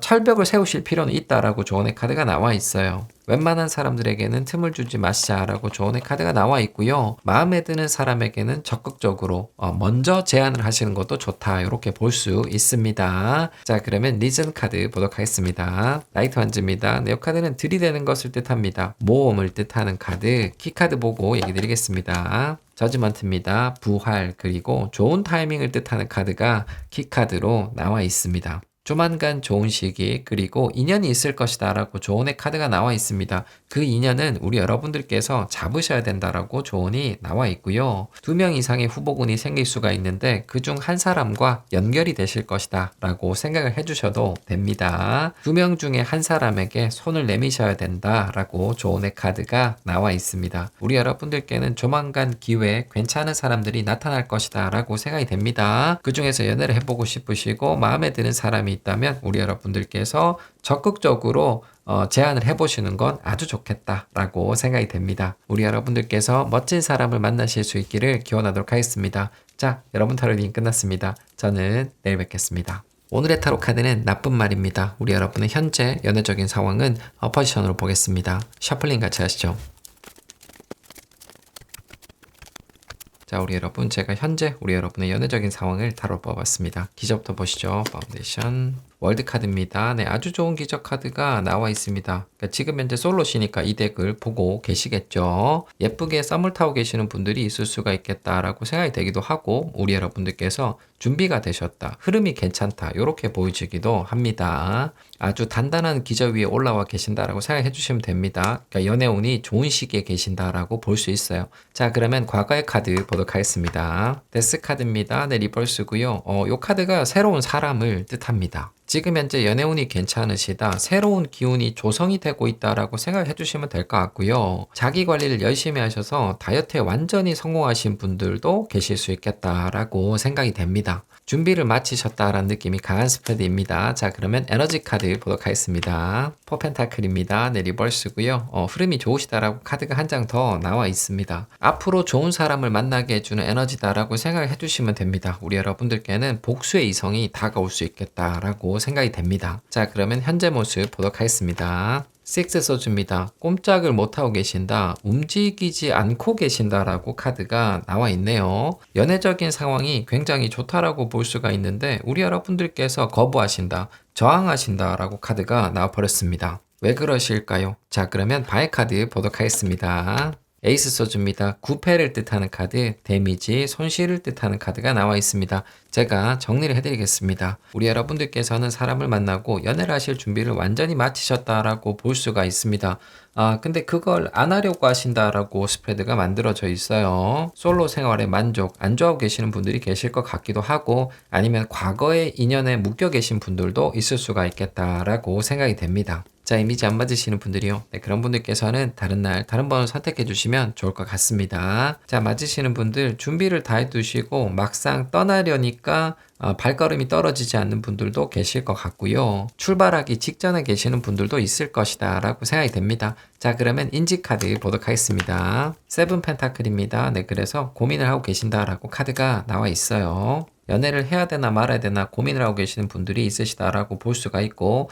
S1: 철벽을 세우실 필요는 있다라고 조언의 카드가 나와 있어요. 웬만한 사람들에게는 틈을 주지 마시자라고 조언의 카드가 나와 있고요. 마음에 드는 사람에게는 적극적으로 먼저 제안을 하시는 것도 좋다 이렇게 볼 수 있습니다. 자, 그러면 리즌 카드 보도록 하겠습니다. 라이트 완즈입니다. 네, 이 카드는 들이대는 것을 뜻합니다. 모험을 뜻하는 카드, 키카드 보고 얘기 드리겠습니다. 저지먼트입니다. 부활 그리고 좋은 타이밍을 뜻하는 카드가 키카드로 나와 있습니다. 조만간 좋은 시기 그리고 인연이 있을 것이다 라고 조언의 카드가 나와 있습니다. 그 인연은 우리 여러분들께서 잡으셔야 된다라고 조언이 나와 있고요. 2명 이상의 후보군이 생길 수가 있는데 그중 한 사람과 연결이 되실 것이다 라고 생각을 해주셔도 됩니다. 2명 중에 한 사람에게 손을 내미셔야 된다 라고 조언의 카드가 나와 있습니다. 우리 여러분들께는 조만간 기회에 괜찮은 사람들이 나타날 것이다 라고 생각이 됩니다. 그 중에서 연애를 해보고 싶으시고 마음에 드는 사람이 있다면 우리 여러분들께서 적극적으로 제안을 해보시는 건 아주 좋겠다라고 생각이 됩니다. 우리 여러분들께서 멋진 사람을 만나실 수 있기를 기원하도록 하겠습니다. 자, 여러분 타로 리딩 끝났습니다. 저는 내일 뵙겠습니다. 오늘의 타로 카드는 나쁜 말입니다. 우리 여러분의 현재 연애적인 상황은 어퍼지션으로 보겠습니다. 셔플링 같이 하시죠. 자, 우리 여러분, 제가 현재 우리 여러분의 연애적인 상황을 타로 뽑았습니다. 기저부터 보시죠. 파운데이션. 월드 카드입니다. 네, 아주 좋은 기적 카드가 나와 있습니다. 그러니까 지금 현재 솔로시니까 이 덱을 보고 계시겠죠. 예쁘게 썸을 타고 계시는 분들이 있을 수가 있겠다라고 생각이 되기도 하고 우리 여러분들께서 준비가 되셨다. 흐름이 괜찮다. 이렇게 보여지기도 합니다. 아주 단단한 기저 위에 올라와 계신다라고 생각해 주시면 됩니다. 그러니까 연애운이 좋은 시기에 계신다라고 볼 수 있어요. 자, 그러면 과거의 카드 보도록 하겠습니다. 데스 카드입니다. 네, 리버스고요. 이 카드가 새로운 사람을 뜻합니다. 지금 현재 연애운이 괜찮으시다. 새로운 기운이 조성이 되고 있다라고 생각해 주시면 될 것 같고요. 자기 관리를 열심히 하셔서 다이어트에 완전히 성공하신 분들도 계실 수 있겠다라고 생각이 됩니다. 준비를 마치셨다라는 느낌이 강한 스프레드입니다. 자, 그러면 에너지 카드 보도록 하겠습니다. 포펜타클입니다. 네, 리버스고요. 흐름이 좋으시다라고 카드가 한 장 더 나와 있습니다. 앞으로 좋은 사람을 만나게 해주는 에너지다라고 생각을 해주시면 됩니다. 우리 여러분들께는 복수의 이성이 다가올 수 있겠다라고 생각이 됩니다. 자, 그러면 현재 모습 보도록 하겠습니다. 6 써줍니다. 꼼짝을 못하고 계신다. 움직이지 않고 계신다라고 카드가 나와 있네요. 연애적인 상황이 굉장히 좋다라고 볼 수가 있는데 우리 여러분들께서 거부하신다, 저항하신다라고 카드가 나와버렸습니다. 왜 그러실까요? 자, 그러면 바의 카드 보도록 하겠습니다. 에이스 써줍니다. 구패를 뜻하는 카드, 데미지, 손실을 뜻하는 카드가 나와 있습니다. 제가 정리를 해드리겠습니다. 우리 여러분들께서는 사람을 만나고 연애를 하실 준비를 완전히 마치셨다라고 볼 수가 있습니다. 근데 그걸 안 하려고 하신다라고 스프레드가 만들어져 있어요. 솔로 생활에 만족, 안 좋아하고 계시는 분들이 계실 것 같기도 하고 아니면 과거의 인연에 묶여 계신 분들도 있을 수가 있겠다라고 생각이 됩니다. 자, 이미지 안 맞으시는 분들이요. 네, 그런 분들께서는 다른 날, 다른 번호 선택해 주시면 좋을 것 같습니다. 자, 맞으시는 분들 준비를 다 해두시고 막상 떠나려니까 발걸음이 떨어지지 않는 분들도 계실 것 같고요. 출발하기 직전에 계시는 분들도 있을 것이다 라고 생각이 됩니다. 자, 그러면 인지카드 보도록 하겠습니다. 7 펜타클입니다. 네, 그래서 고민을 하고 계신다라고 카드가 나와 있어요. 연애를 해야 되나 말아야 되나 고민을 하고 계시는 분들이 있으시다라고 볼 수가 있고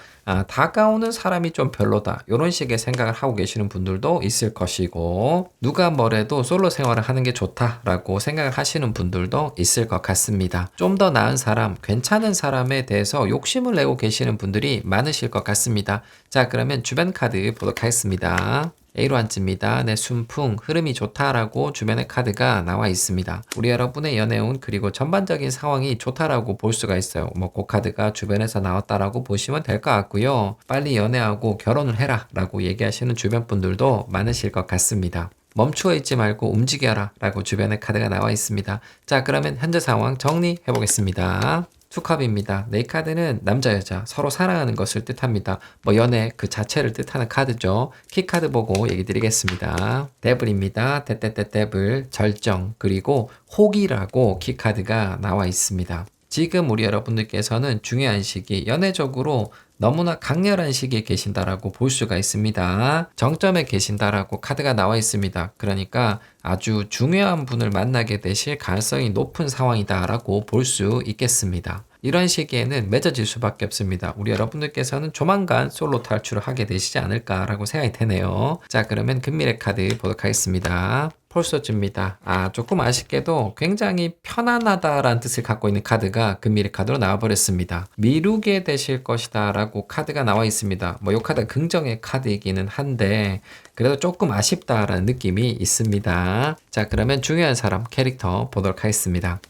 S1: 다가오는 사람이 좀 별로다 이런 식의 생각을 하고 계시는 분들도 있을 것이고 누가 뭐래도 솔로 생활을 하는 게 좋다라고 생각을 하시는 분들도 있을 것 같습니다. 좀 더 나은 사람, 괜찮은 사람에 대해서 욕심을 내고 계시는 분들이 많으실 것 같습니다. 자, 그러면 주변 카드 보도록 하겠습니다. A로 앉습니다. 네, 순풍, 흐름이 좋다라고 주변에 카드가 나와 있습니다. 우리 여러분의 연애운 그리고 전반적인 상황이 좋다라고 볼 수가 있어요. 뭐 그 카드가 주변에서 나왔다라고 보시면 될 것 같고요. 빨리 연애하고 결혼을 해라 라고 얘기하시는 주변 분들도 많으실 것 같습니다. 멈추어 있지 말고 움직여라 라고 주변에 카드가 나와 있습니다. 자, 그러면 현재 상황 정리해 보겠습니다. 투컵입니다. 네, 이 카드는 남자 여자 서로 사랑하는 것을 뜻합니다. 뭐 연애 그 자체를 뜻하는 카드죠. 키카드 보고 얘기 드리겠습니다. 데블입니다. 데블 절정 그리고 호기라고 키카드가 나와 있습니다. 지금 우리 여러분들께서는 중요한 시기 연애적으로 너무나 강렬한 시기에 계신다라고 볼 수가 있습니다. 정점에 계신다라고 카드가 나와 있습니다. 그러니까 아주 중요한 분을 만나게 되실 가능성이 높은 상황이다라고 볼 수 있겠습니다. 이런 시기에는 맺어질 수밖에 없습니다. 우리 여러분들께서는 조만간 솔로 탈출을 하게 되시지 않을까라고 생각이 되네요. 자, 그러면 금미래 카드 보도록 하겠습니다. 폴서즈입니다. 조금 아쉽게도 굉장히 편안하다라는 뜻을 갖고 있는 카드가 금미래 카드로 나와버렸습니다. 미루게 되실 것이다 라고 카드가 나와 있습니다. 뭐 이 카드가 긍정의 카드이기는 한데 그래도 조금 아쉽다라는 느낌이 있습니다. 자, 그러면 중요한 사람 캐릭터 보도록 하겠습니다.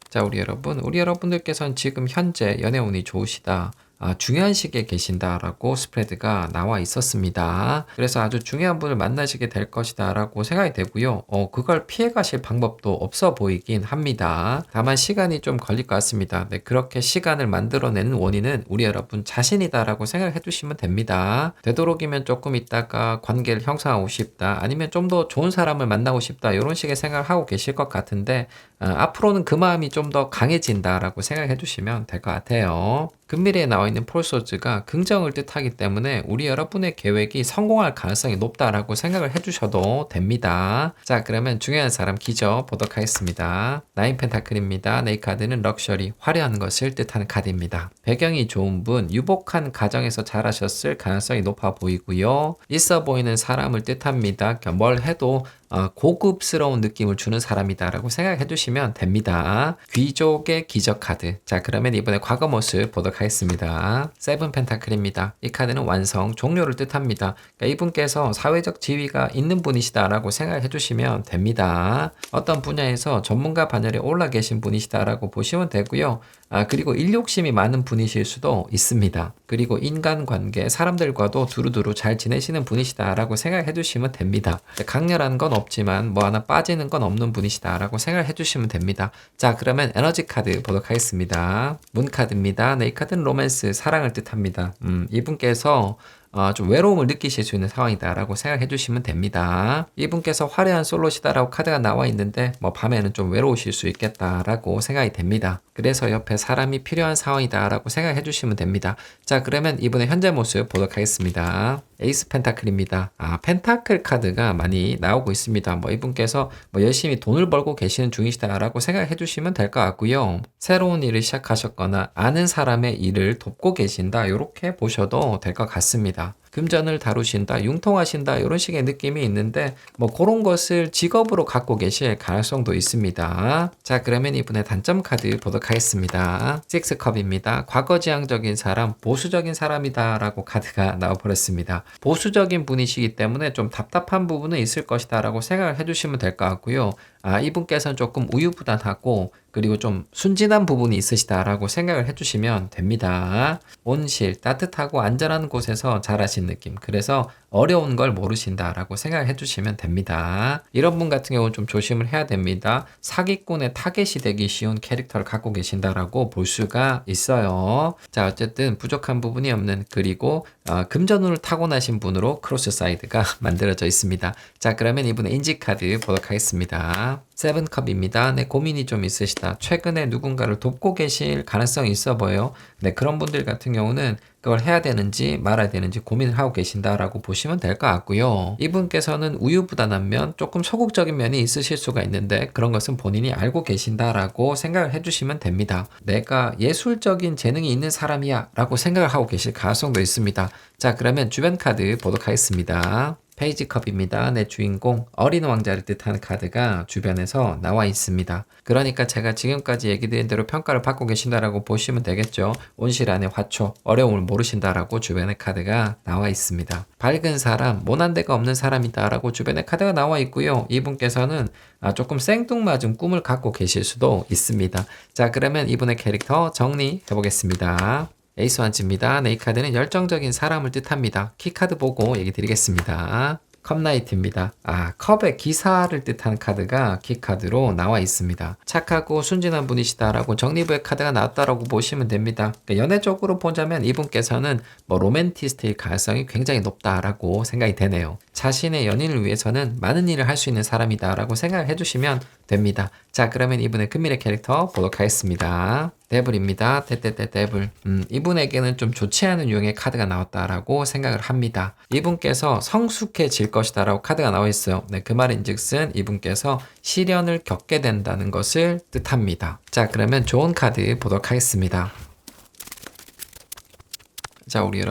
S1: 자, 우리 여러분들께서는 지금 현재 연애운이 좋으시다. 중요한 시기에 계신다라고 스프레드가 나와 있었습니다. 그래서 아주 중요한 분을 만나시게 될 것이다 라고 생각이 되고요. 그걸 피해 가실 방법도 없어 보이긴 합니다. 다만 시간이 좀 걸릴 것 같습니다. 네, 그렇게 시간을 만들어내는 원인은 우리 여러분 자신이다 라고 생각을 해주시면 됩니다. 되도록이면 조금 있다가 관계를 형성하고 싶다, 아니면 좀 더 좋은 사람을 만나고 싶다, 이런 식의 생각을 하고 계실 것 같은데 앞으로는 그 마음이 좀 더 강해진다 라고 생각해 주시면 될 것 같아요. 금미래에 나와 있는 폴소즈가 긍정을 뜻하기 때문에 우리 여러분의 계획이 성공할 가능성이 높다라고 생각을 해주셔도 됩니다. 자, 그러면 중요한 사람 기저 보도록 하겠습니다. 9 펜타클입니다. 네, 이 카드는 럭셔리, 화려한 것을 뜻하는 카드입니다. 배경이 좋은 분, 유복한 가정에서 자라셨을 가능성이 높아 보이고요. 있어 보이는 사람을 뜻합니다. 그러니까 뭘 해도 고급스러운 느낌을 주는 사람이다 라고 생각해 주시면 됩니다. 귀족의 기적 카드. 자, 그러면 이번에 과거 모습 보도록 하겠습니다. 7 펜타클입니다. 이 카드는 완성, 종료를 뜻합니다. 그러니까 이분께서 사회적 지위가 있는 분이시다 라고 생각해 주시면 됩니다. 어떤 분야에서 전문가 반열에 올라 계신 분이시다 라고 보시면 되고요. 그리고 일욕심이 많은 분이실 수도 있습니다. 그리고 인간관계, 사람들과도 두루두루 잘 지내시는 분이시다 라고 생각해 주시면 됩니다. 강렬한 건 없지만 뭐 하나 빠지는 건 없는 분이시다 라고 생각을 해주시면 됩니다. 자, 그러면 에너지 카드 보도록 하겠습니다. 문 카드입니다. 네, 이 카드는 로맨스, 사랑을 뜻합니다. 이분께서 좀 외로움을 느끼실 수 있는 상황이다 라고 생각해 주시면 됩니다. 이분께서 화려한 솔로시다 라고 카드가 나와 있는데 뭐 밤에는 좀 외로우실 수 있겠다 라고 생각이 됩니다. 그래서 옆에 사람이 필요한 상황이다 라고 생각해 주시면 됩니다. 자, 그러면 이번에 현재 모습 보도록 하겠습니다. 에이스 펜타클입니다. 펜타클 카드가 많이 나오고 있습니다. 뭐 이분께서 뭐 열심히 돈을 벌고 계시는 중이시다 라고 생각해 주시면 될 것 같고요. 새로운 일을 시작하셨거나 아는 사람의 일을 돕고 계신다, 이렇게 보셔도 될 것 같습니다. 금전을 다루신다, 융통하신다, 이런 식의 느낌이 있는데 뭐 그런 것을 직업으로 갖고 계실 가능성도 있습니다. 자, 그러면 이분의 단점 카드 보도록 하겠습니다. 6컵입니다. 과거지향적인 사람, 보수적인 사람이다 라고 카드가 나와버렸습니다. 보수적인 분이시기 때문에 좀 답답한 부분은 있을 것이다 라고 생각을 해주시면 될 것 같고요. 이분께서는 조금 우유부단하고 그리고 좀 순진한 부분이 있으시다라고 생각을 해주시면 됩니다. 온실, 따뜻하고 안전한 곳에서 자라신 느낌. 그래서 어려운 걸 모르신다라고 생각을 해주시면 됩니다. 이런 분 같은 경우는 좀 조심을 해야 됩니다. 사기꾼의 타겟이 되기 쉬운 캐릭터를 갖고 계신다라고 볼 수가 있어요. 자, 어쨌든 부족한 부분이 없는, 그리고 금전운을 타고나신 분으로 크로스 사이드가 만들어져 있습니다. 자, 그러면 이분의 인지 카드 보도록 하겠습니다. 7컵입니다. 네, 고민이 좀 있으시다. 최근에 누군가를 돕고 계실 가능성이 있어 보여요. 네, 그런 분들 같은 경우는 그걸 해야 되는지 말아야 되는지 고민을 하고 계신다라고 보시면 될 것 같고요. 이분께서는 우유부단한 면, 조금 소극적인 면이 있으실 수가 있는데 그런 것은 본인이 알고 계신다라고 생각을 해주시면 됩니다. 내가 예술적인 재능이 있는 사람이야 라고 생각을 하고 계실 가능성도 있습니다. 자, 그러면 주변 카드 보도록 하겠습니다. 페이지 컵입니다. 내 주인공 어린 왕자를 뜻하는 카드가 주변에서 나와 있습니다. 그러니까 제가 지금까지 얘기 드린 대로 평가를 받고 계신다라고 보시면 되겠죠. 온실 안에 화초, 어려움을 모르신다라고 주변에 카드가 나와 있습니다. 밝은 사람, 모난 데가 없는 사람이다라고 주변에 카드가 나와 있고요. 이분께서는 조금 생뚱맞은 꿈을 갖고 계실 수도 있습니다. 자, 그러면 이분의 캐릭터 정리해 보겠습니다. 에이스 원즈입니다. 이 카드는 열정적인 사람을 뜻합니다. 키카드 보고 얘기 드리겠습니다. 컵나이트입니다. 컵의 기사를 뜻하는 카드가 키카드로 나와 있습니다. 착하고 순진한 분이시다라고 정리부의 카드가 나왔다라고 보시면 됩니다. 그러니까 연애적으로 보자면 이분께서는 로맨티스트일 가능성이 굉장히 높다라고 생각이 되네요. 자신의 연인을 위해서는 많은 일을 할 수 있는 사람이다라고 생각을 해주시면 됩니다. 자, 그러면 이분의 금밀의 캐릭터 보도록 하겠습니다. 데블입니다. 데블. 이분에게는 좀 좋지 않은 유형의 카드가 나왔다라고 생각을 합니다. 이분께서 성숙해질 것이다라고 카드가 나와 있어요. 네, 그 말인즉슨 이분께서 시련을 겪게 된다는 것을 뜻합니다. 자, 그러면 좋은 카드 보도록 하겠습니다. 자, 우리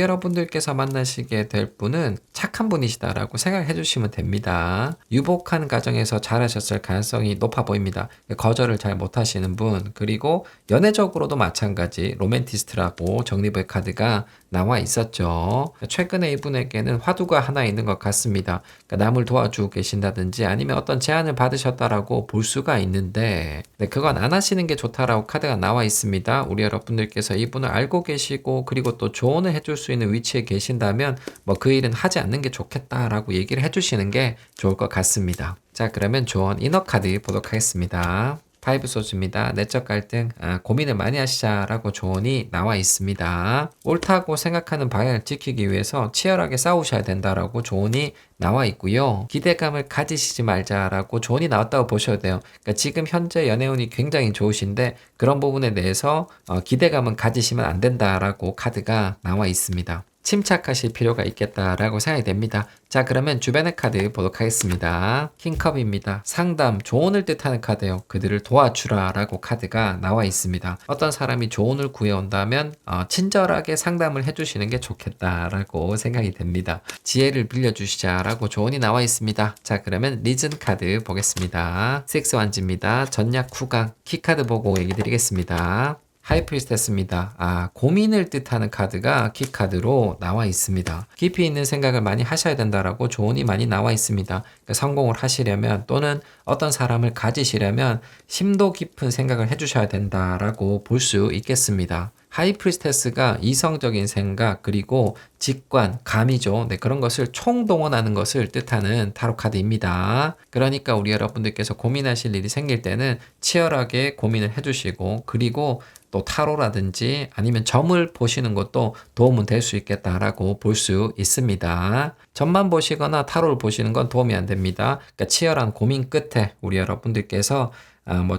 S1: 여러분들께서 만나시게 될 분은 착한 분이시다라고 생각해 주시면 됩니다. 유복한 가정에서 자라셨을 가능성이 높아 보입니다. 거절을 잘 못하시는 분, 그리고 연애적으로도 마찬가지 로맨티스트라고 정리부의 카드가 나와 있었죠. 최근에 이분에게는 화두가 하나 있는 것 같습니다. 그러니까 남을 도와주고 계신다든지 아니면 어떤 제안을 받으셨다라고 볼 수가 있는데 그건 안 하시는 게 좋다라고 카드가 나와 있습니다. 우리 여러분들께서 이분을 알고 계시고 그리고 또 조언을 해줄 수 있는 위치에 계신다면 그 일은 하지 않는 게 좋겠다라고 얘기를 해주시는 게 좋을 것 같습니다. 자, 그러면 조언 이너 카드 보도록 하겠습니다. 파이브 소주입니다. 내적 갈등, 고민을 많이 하시자라고 조언이 나와 있습니다. 옳다고 생각하는 방향을 지키기 위해서 치열하게 싸우셔야 된다라고 조언이 나와 있고요. 기대감을 가지시지 말자라고 조언이 나왔다고 보셔야 돼요. 그러니까 지금 현재 연애운이 굉장히 좋으신데 그런 부분에 대해서 기대감은 가지시면 안 된다라고 카드가 나와 있습니다. 침착하실 필요가 있겠다라고 생각이 됩니다. 자, 그러면 주변의 카드 보도록 하겠습니다. 킹컵입니다. 상담, 조언을 뜻하는 카드예요. 그들을 도와주라 라고 카드가 나와 있습니다. 어떤 사람이 조언을 구해온다면 친절하게 상담을 해주시는 게 좋겠다라고 생각이 됩니다. 지혜를 빌려주시자라고 조언이 나와 있습니다. 자, 그러면 리즌 카드 보겠습니다. 식스 완즈입니다. 전략 후강, 키카드 보고 얘기 드리겠습니다. 하이프리스테스입니다. 고민을 뜻하는 카드가 키카드로 나와 있습니다. 깊이 있는 생각을 많이 하셔야 된다라고 조언이 많이 나와 있습니다. 그러니까 성공을 하시려면 또는 어떤 사람을 가지시려면 심도 깊은 생각을 해주셔야 된다라고 볼 수 있겠습니다. 하이프리스테스가 이성적인 생각 그리고 직관, 감이죠. 네, 그런 것을 총동원하는 것을 뜻하는 타로 카드입니다. 그러니까 우리 여러분들께서 고민하실 일이 생길 때는 치열하게 고민을 해주시고 그리고 또 타로라든지 아니면 점을 보시는 것도 도움은 될 수 있겠다라고 볼 수 있습니다. 점만 보시거나 타로를 보시는 건 도움이 안 됩니다. 그러니까 치열한 고민 끝에 우리 여러분들께서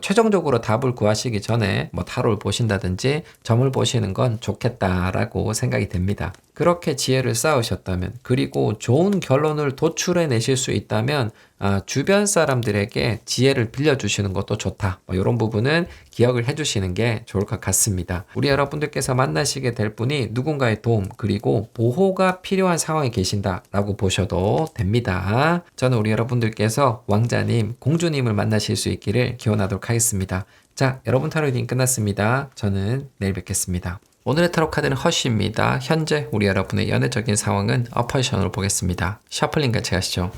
S1: 최종적으로 답을 구하시기 전에 타로를 보신다든지 점을 보시는 건 좋겠다라고 생각이 됩니다. 그렇게 지혜를 쌓으셨다면 그리고 좋은 결론을 도출해 내실 수 있다면 주변 사람들에게 지혜를 빌려주시는 것도 좋다. 이런 부분은 기억을 해주시는 게 좋을 것 같습니다. 우리 여러분들께서 만나시게 될 분이 누군가의 도움 그리고 보호가 필요한 상황에 계신다라고 보셔도 됩니다. 저는 우리 여러분들께서 왕자님, 공주님을 만나실 수 있기를 기원하도록 하겠습니다. 자, 여러분 타로 리딩 끝났습니다. 저는 내일 뵙겠습니다. 오늘의 타로 카드는 허쉬입니다. 현재 우리 여러분의 연애적인 상황은 어퍼션으로 보겠습니다. 셔플링 같이 가시죠.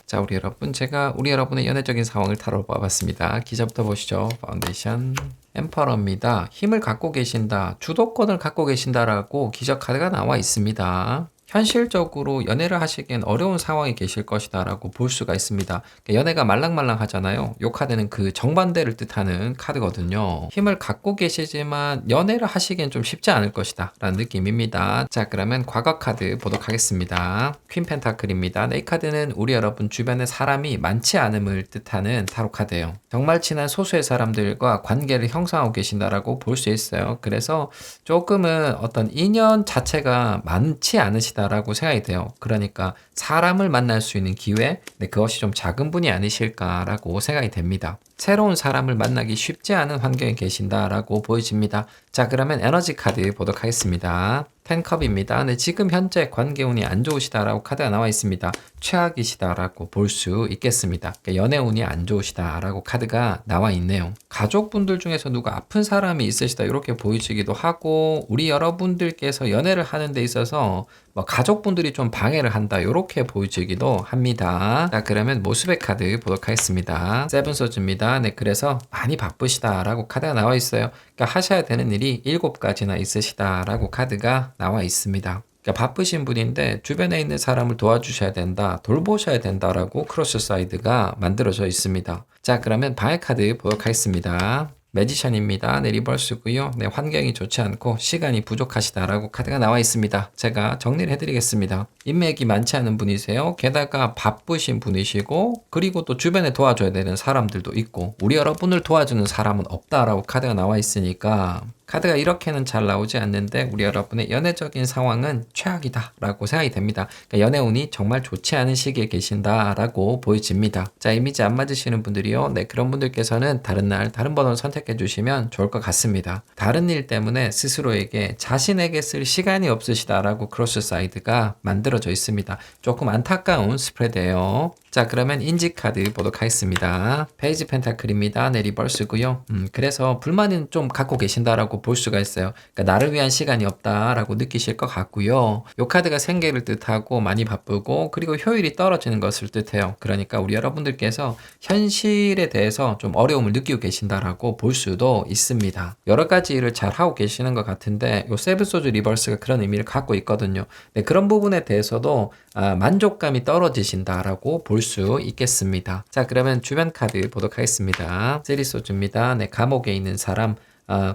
S1: 자, 우리 여러분, 제가 우리 여러분의 연애적인 상황을 타로 뽑아봤습니다. 기자부터 보시죠. 파운데이션. 엠퍼러입니다. 힘을 갖고 계신다, 주도권을 갖고 계신다라고 기적 카드가 나와 있습니다. 현실적으로 연애를 하시기엔 어려운 상황에 계실 것이다 라고 볼 수가 있습니다. 연애가 말랑말랑 하잖아요. 이 카드는 그 정반대를 뜻하는 카드거든요. 힘을 갖고 계시지만 연애를 하시기엔 좀 쉽지 않을 것이다 라는 느낌입니다. 자, 그러면 과거 카드 보도록 하겠습니다. 퀸 펜타클입니다. 이 카드는 우리 여러분 주변에 사람이 많지 않음을 뜻하는 타로 카드예요. 정말 친한 소수의 사람들과 관계를 형성하고 계신다라고 볼 수 있어요. 그래서 조금은 어떤 인연 자체가 많지 않으시다 라고 생각이 돼요. 그러니까 사람을 만날 수 있는 기회, 그것이 좀 작은 분이 아니실까라고 생각이 됩니다. 새로운 사람을 만나기 쉽지 않은 환경에 계신다라고 보여집니다. 자, 그러면 에너지 카드 보도록 하겠습니다. 텐컵입니다. 네, 지금 현재 관계운이 안 좋으시다라고 카드가 나와 있습니다. 최악이시다라고 볼 수 있겠습니다. 그러니까 연애운이 안 좋으시다라고 카드가 나와 있네요. 가족분들 중에서 누가 아픈 사람이 있으시다 이렇게 보이시기도 하고, 우리 여러분들께서 연애를 하는 데 있어서 뭐 가족분들이 좀 방해를 한다 이렇게 보이시기도 합니다. 자, 그러면 모습의 카드 보도록 하겠습니다. 세븐 소주입니다. 네, 그래서 많이 바쁘시다라고 카드가 나와 있어요. 그러니까 하셔야 되는 일이 7가지나 있으시다라고 카드가 나와 있습니다. 그러니까 바쁘신 분인데 주변에 있는 사람을 도와주셔야 된다, 돌보셔야 된다라고 크로스 사이드가 만들어져 있습니다. 자, 그러면 방해 카드 보도록 하겠습니다. 매지션입니다. 네, 리버스고요. 네, 환경이 좋지 않고 시간이 부족하시다라고 카드가 나와 있습니다. 제가 정리를 해드리겠습니다. 인맥이 많지 않은 분이세요. 게다가 바쁘신 분이시고, 그리고 또 주변에 도와줘야 되는 사람들도 있고, 우리 여러분을 도와주는 사람은 없다라고 카드가 나와 있으니까 카드가 이렇게는 잘 나오지 않는데 우리 여러분의 연애적인 상황은 최악이다 라고 생각이 됩니다. 그러니까 연애운이 정말 좋지 않은 시기에 계신다 라고 보여집니다. 자, 이미지 안 맞으시는 분들이요, 네, 그런 분들께서는 다른 날 다른 번호를 선택해 주시면 좋을 것 같습니다. 다른 일 때문에 스스로에게 자신에게 쓸 시간이 없으시다 라고 크로스 사이드가 만들어져 있습니다. 조금 안타까운 스프레드예요. 자, 그러면 인지 카드 보도록 하겠습니다. 페이지 펜타클입니다. 네, 리버스고요. 그래서 불만은 좀 갖고 계신다라고 볼 수가 있어요. 그러니까 나를 위한 시간이 없다라고 느끼실 것 같고요. 이 카드가 생계를 뜻하고 많이 바쁘고, 그리고 효율이 떨어지는 것을 뜻해요. 그러니까 우리 여러분들께서 현실에 대해서 좀 어려움을 느끼고 계신다라고 볼 수도 있습니다. 여러 가지 일을 잘 하고 계시는 것 같은데 이 세븐 소주 리버스가 그런 의미를 갖고 있거든요. 네, 그런 부분에 대해서도 만족감이 떨어지신다라고 볼 수 있겠습니다. 자, 그러면 주변 카드 보도록 하겠습니다. 세리 소주입니다. 네, 감옥에 있는 사람,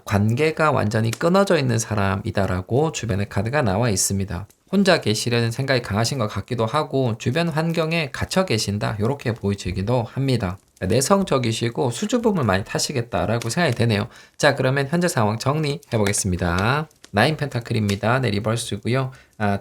S1: 관계가 완전히 끊어져 있는 사람이다라고 주변에 카드가 나와 있습니다. 혼자 계시려는 생각이 강하신 것 같기도 하고, 주변 환경에 갇혀 계신다 이렇게 보이지기도 합니다. 내성적이시고 수줍음을 많이 타시겠다라고 생각이 되네요. 자, 그러면 현재 상황 정리해 보겠습니다. 나인 펜타클입니다. 네, 리버스고요.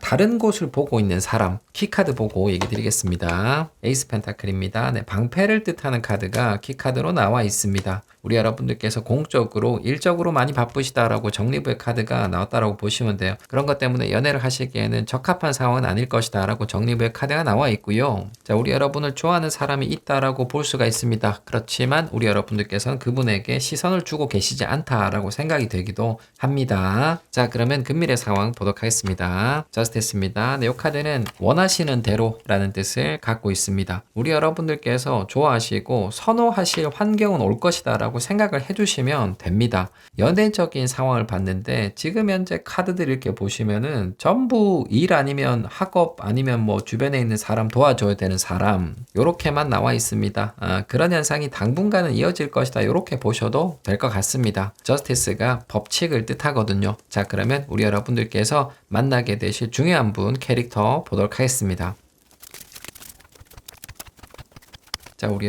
S1: 다른 곳을 보고 있는 사람, 키카드 보고 얘기 드리겠습니다. 에이스 펜타클입니다. 네, 방패를 뜻하는 카드가 키카드로 나와 있습니다. 우리 여러분들께서 공적으로, 일적으로 많이 바쁘시다라고 정리부의 카드가 나왔다라고 보시면 돼요. 그런 것 때문에 연애를 하시기에는 적합한 상황은 아닐 것이다 라고 정리부의 카드가 나와 있고요. 자, 우리 여러분을 좋아하는 사람이 있다라고 볼 수가 있습니다. 그렇지만 우리 여러분들께서는 그분에게 시선을 주고 계시지 않다라고 생각이 되기도 합니다. 자, 그러면 금밀의 상황 보도록 하겠습니다. 저스티스입니다. 네, 이 카드는 원하시는 대로라는 뜻을 갖고 있습니다. 우리 여러분들께서 좋아하시고 선호하실 환경은 올 것이다 라고 생각을 해주시면 됩니다. 연애적인 상황을 봤는데 지금 현재 카드들 이렇게 보시면은 전부 일 아니면 학업 아니면 뭐 주변에 있는 사람 도와줘야 되는 사람 요렇게만 나와 있습니다. 그런 현상이 당분간은 이어질 것이다 이렇게 보셔도 될 것 같습니다. 저스티스가 법칙을 뜻하거든요. 자, 그러면 우리 여러분들께서 만나게 되실 중요한 분 캐릭터 보도록 하겠습니다. 자, 우리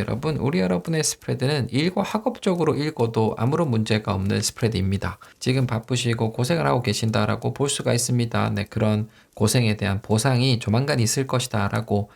S1: 여러분의 스프레드는 일과 학업적으로 읽어도 아무런 문제가 없는 스프레드입니다. 지금 바쁘시고 고생을 하고 계신다라고 볼 수가 있습니다. 네, 그런 고생에 대한 보상이 조만간 있을 것이다 라고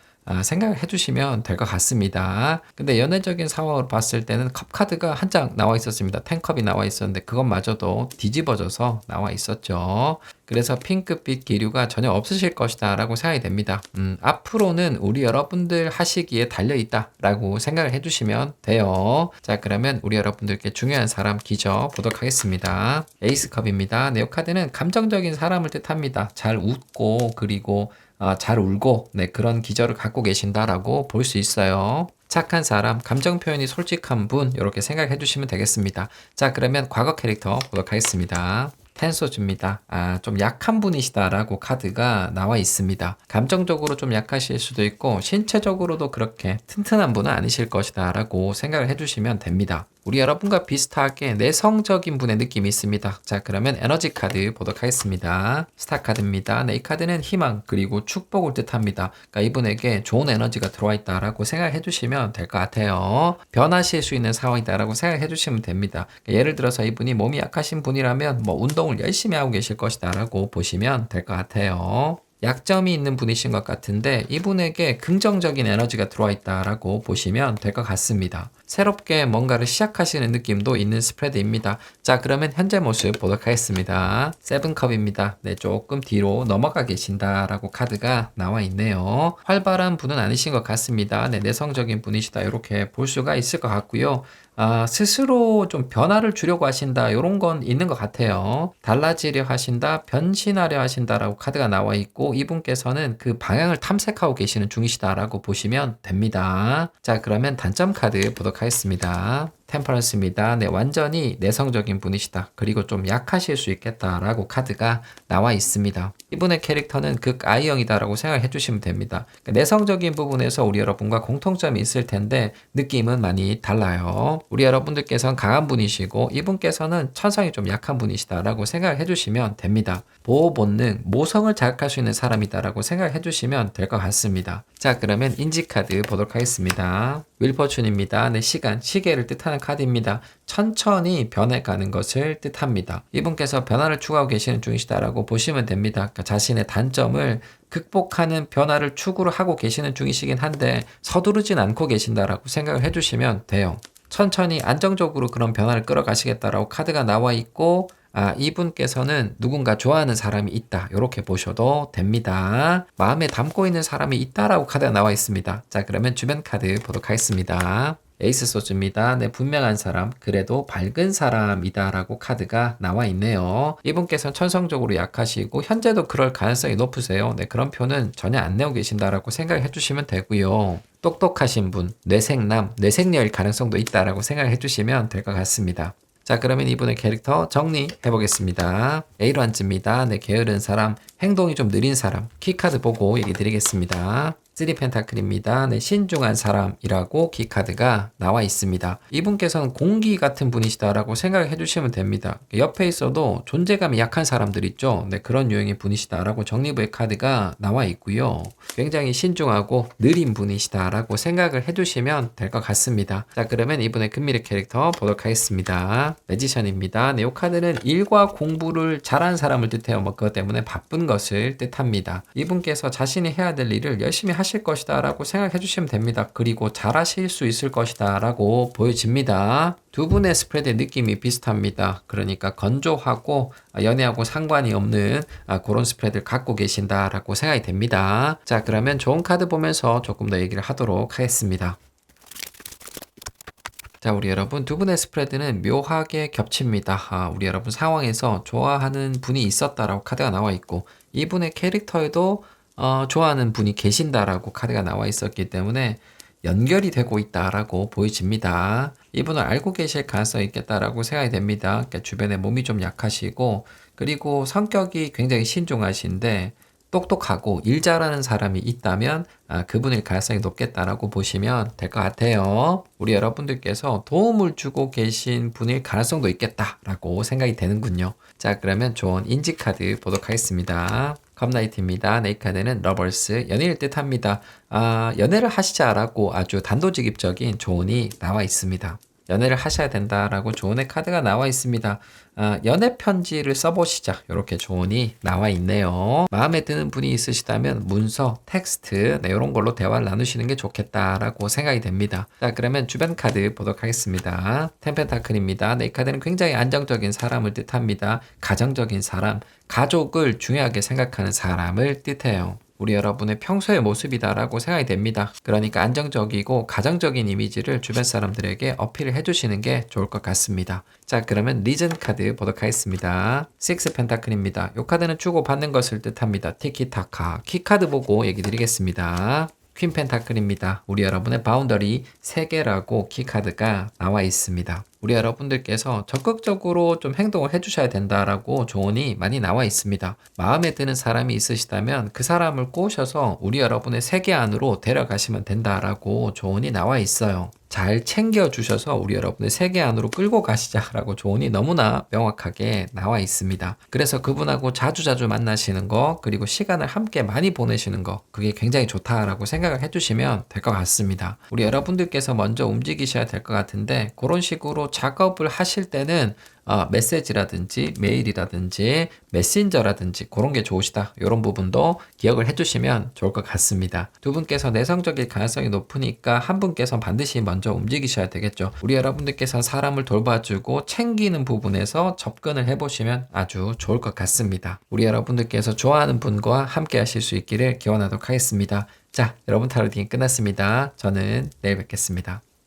S1: 생각을 해주시면 될 것 같습니다. 근데 연애적인 상황으로 봤을 때는 컵 카드가 한 장 나와 있었습니다. 10컵이 나와 있었는데 그것마저도 뒤집어져서 나와 있었죠. 그래서 핑크빛 기류가 전혀 없으실 것이다 라고 생각이 됩니다. 앞으로는 우리 여러분들 하시기에 달려있다 라고 생각을 해주시면 돼요. 자, 그러면 우리 여러분들께 중요한 사람 기저 보도록 하겠습니다. 에이스컵입니다. 네오 카드는 감정적인 사람을 뜻합니다. 잘 웃고 그리고 잘 울고, 네, 그런 기저를 갖고 계신다라고 볼 수 있어요. 착한 사람, 감정 표현이 솔직한 분 이렇게 생각해 주시면 되겠습니다. 자, 그러면 과거 캐릭터 보도록 하겠습니다. 텐소주입니다. 좀 약한 분이시다라고 카드가 나와 있습니다. 감정적으로 좀 약하실 수도 있고 신체적으로도 그렇게 튼튼한 분은 아니실 것이다 라고 생각을 해주시면 됩니다. 우리 여러분과 비슷하게 내성적인 분의 느낌이 있습니다. 자, 그러면 에너지 카드 보도록 하겠습니다. 스타 카드입니다. 네, 이 카드는 희망 그리고 축복을 뜻합니다. 그러니까 이분에게 좋은 에너지가 들어와 있다라고 생각해 주시면 될 것 같아요. 변하실 수 있는 상황이다라고 생각해 주시면 됩니다. 그러니까 예를 들어서 이분이 몸이 약하신 분이라면 뭐 운동을 열심히 하고 계실 것이다라고 보시면 될 것 같아요. 약점이 있는 분이신 것 같은데 이분에게 긍정적인 에너지가 들어와 있다라고 보시면 될 것 같습니다. 새롭게 뭔가를 시작하시는 느낌도 있는 스프레드입니다. 자, 그러면 현재 모습 보도록 하겠습니다. 세븐컵입니다. 네, 조금 뒤로 넘어가 계신다라고 카드가 나와 있네요. 활발한 분은 아니신 것 같습니다. 네, 내성적인 분이시다. 이렇게 볼 수가 있을 것 같고요. 스스로 좀 변화를 주려고 하신다. 이런 건 있는 것 같아요. 달라지려 하신다, 변신하려 하신다라고 카드가 나와 있고 이분께서는 그 방향을 탐색하고 계시는 중이시다라고 보시면 됩니다. 자, 그러면 단점 카드 보도록 하겠습니다. 템퍼런스입니다. 네, 완전히 내성적인 분이시다. 그리고 좀 약하실 수 있겠다라고 카드가 나와 있습니다. 이분의 캐릭터는 극 I형이다라고 생각해 주시면 됩니다. 내성적인 부분에서 우리 여러분과 공통점이 있을 텐데 느낌은 많이 달라요. 우리 여러분들께서는 강한 분이시고 이분께서는 천성이 좀 약한 분이시다라고 생각해 주시면 됩니다. 보호 본능, 모성을 자극할 수 있는 사람이다라고 생각해 주시면 될 것 같습니다. 자, 그러면 인지 카드 보도록 하겠습니다. 윌퍼춘입니다. 네, 시계를 뜻하는 카드입니다. 천천히 변해가는 것을 뜻합니다. 이분께서 변화를 추구하고 계시는 중이시다라고 보시면 됩니다. 그러니까 자신의 단점을 극복하는 변화를 추구를 하고 계시는 중이시긴 한데 서두르진 않고 계신다라고 생각을 해주시면 돼요. 천천히 안정적으로 그런 변화를 끌어가시겠다라고 카드가 나와 있고 이분께서는 누군가 좋아하는 사람이 있다. 이렇게 보셔도 됩니다. 마음에 담고 있는 사람이 있다라고 카드가 나와 있습니다. 자, 그러면 주변 카드 보도록 하겠습니다. 에이스 소주입니다. 네, 분명한 사람, 그래도 밝은 사람이다 라고 카드가 나와 있네요. 이분께서는 천성적으로 약하시고 현재도 그럴 가능성이 높으세요. 네, 그런 표는 전혀 안 내고 계신다라고 생각해 주시면 되고요. 똑똑하신 분, 뇌생녀일 가능성도 있다라고 생각해 주시면 될 것 같습니다. 자, 그러면 이분의 캐릭터 정리해 보겠습니다. A로 앉습니다. 네, 게으른 사람, 행동이 좀 느린 사람, 키카드 보고 얘기 드리겠습니다. 3펜타클입니다. 네, 신중한 사람이라고 키카드가 나와 있습니다. 이분께서는 공기 같은 분이시다라고 생각해 주시면 됩니다. 옆에 있어도 존재감이 약한 사람들 있죠. 네, 그런 유형의 분이시다라고 정리부의 카드가 나와 있고요. 굉장히 신중하고 느린 분이시다라고 생각을 해주시면 될 것 같습니다. 자, 그러면 이분의 금밀의 캐릭터 보도록 하겠습니다. 매지션입니다. 네, 이 카드는 일과 공부를 잘하는 사람을 뜻해요. 그것 때문에 바쁜 것을 뜻합니다. 이분께서 자신이 해야 될 일을 열심히 하실 것이다 라고 생각해 주시면 됩니다. 그리고 잘하실 수 있을 것이다 라고 보여집니다. 두 분의 스프레드의 느낌이 비슷합니다. 그러니까 건조하고 연애하고 상관이 없는 그런 스프레드를 갖고 계신다라고 생각이 됩니다. 자, 그러면 좋은 카드 보면서 조금 더 얘기를 하도록 하겠습니다. 자, 우리 여러분, 두 분의 스프레드는 묘하게 겹칩니다. 우리 여러분 상황에서 좋아하는 분이 있었다라고 카드가 나와 있고 이분의 캐릭터에도 좋아하는 분이 계신다라고 카드가 나와 있었기 때문에 연결이 되고 있다라고 보여집니다. 이분을 알고 계실 가능성이 있겠다라고 생각이 됩니다. 그러니까 주변에 몸이 좀 약하시고 그리고 성격이 굉장히 신중하신데 똑똑하고 일 잘하는 사람이 있다면 그분일 가능성이 높겠다라고 보시면 될 것 같아요. 우리 여러분들께서 도움을 주고 계신 분일 가능성도 있겠다라고 생각이 되는군요. 자, 그러면 좋은 인지 카드 보도록 하겠습니다. 컵나이트입니다. 네, 이 카드는 러버스, 연인을 뜻합니다. 연애를 하시자라고 아주 단도직입적인 조언이 나와 있습니다. 연애를 하셔야 된다라고 조언의 카드가 나와 있습니다. 연애 편지를 써보시자 이렇게 조언이 나와 있네요. 마음에 드는 분이 있으시다면 문서, 텍스트 이런 걸로 대화를 나누시는 게 좋겠다라고 생각이 됩니다. 자, 그러면 주변 카드 보도록 하겠습니다. 템펜타클입니다. 네, 이 카드는 굉장히 안정적인 사람을 뜻합니다. 가정적인 사람, 가족을 중요하게 생각하는 사람을 뜻해요. 우리 여러분의 평소의 모습이다라고 생각이 됩니다. 그러니까 안정적이고 가정적인 이미지를 주변 사람들에게 어필을 해주시는 게 좋을 것 같습니다. 자, 그러면 리즌 카드 보도록 하겠습니다. 6 펜타클입니다. 이 카드는 주고받는 것을 뜻합니다. 티키타카, 키카드 보고 얘기 드리겠습니다. 퀸 펜타클입니다. 우리 여러분의 바운더리 3개라고 키카드가 나와 있습니다. 우리 여러분들께서 적극적으로 좀 행동을 해주셔야 된다라고 조언이 많이 나와 있습니다. 마음에 드는 사람이 있으시다면 그 사람을 꼬셔서 우리 여러분의 세계 안으로 데려가시면 된다라고 조언이 나와 있어요. 잘 챙겨주셔서 우리 여러분의 세계 안으로 끌고 가시자라고 조언이 너무나 명확하게 나와 있습니다. 그래서 그분하고 자주자주 만나시는 거 그리고 시간을 함께 많이 보내시는 거 그게 굉장히 좋다라고 생각을 해주시면 될 것 같습니다. 우리 여러분들께서 먼저 움직이셔야 될 것 같은데 그런 식으로 작업을 하실 때는 메시지라든지 메일이라든지 메신저라든지 그런 게 좋으시다. 이런 부분도 기억을 해주시면 좋을 것 같습니다. 두 분께서 내성적일 가능성이 높으니까 한 분께서 반드시 먼저 움직이셔야 되겠죠. 우리 여러분들께서 사람을 돌봐주고 챙기는 부분에서 접근을 해보시면 아주 좋을 것 같습니다. 우리 여러분들께서 좋아하는 분과 함께 하실 수 있기를 기원하도록 하겠습니다. 자, 여러분 타로딩이 끝났습니다. 저는 내일 뵙겠습니다.